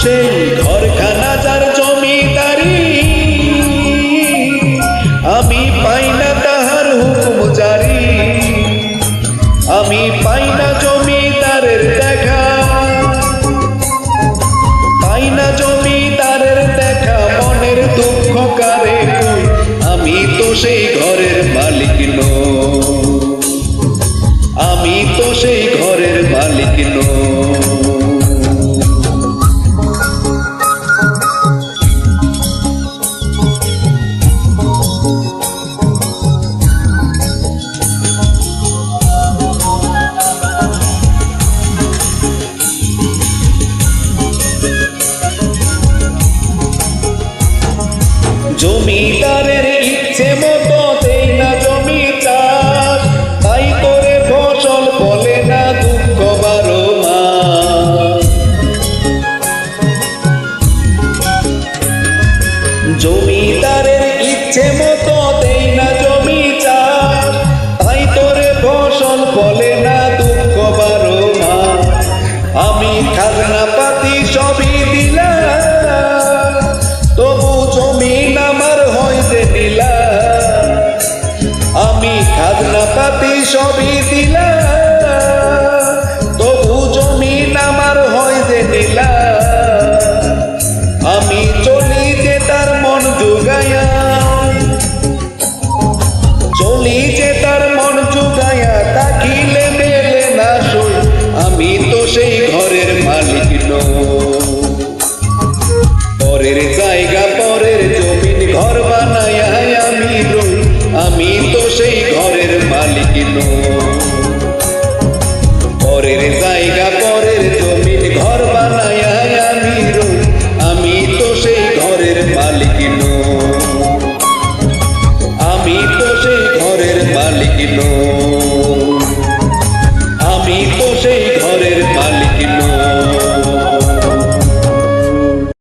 সেই ঘরখানা যার জমিদারি, আমি পাই না তাহার হুকুম জারি। আমি পাই না জমিদারের দেখা, পাই না জমিদারের দেখা, মনের দুঃখ কারে কই, আমি তো সেই ঘরের মালিক নই, আমি তো সেই ঘরের মালিক নই। জমিদারের ইচ্ছে মতো দেই না জমি চাষ, তাই করে ফসল ফলে না দুঃখ 12 মাস। জমিদারের ইচ্ছে মতো দেই না জমি চাষ, তাই করে ফসল ফলে না দুঃখ 12 মাস। আমি খাজনা পাতি সবই দিলাম, তবু জমিন আমার হয় যে নীলা। আমি খাজনা পাতি সবই দিলাম, তবু জমিন আমার হয় যে নীলা। আমি চলি যে তার মন জুগায়া, চলি যে তার মন জুগায়া, তাকিলে মেলে না সই, আমি তো সেই ঘরের মালিক নই। পরের জায়গা পরের জমিন ঘর বানায় আমি রই, আমি তো সেই ঘরের মালিক নই। পরের জায়গা পরের জমিন ঘর বানায় আমি রই, আমি তো সেই ঘরের মালিক নই, আমি তো সেই ঘরের মালিক নই।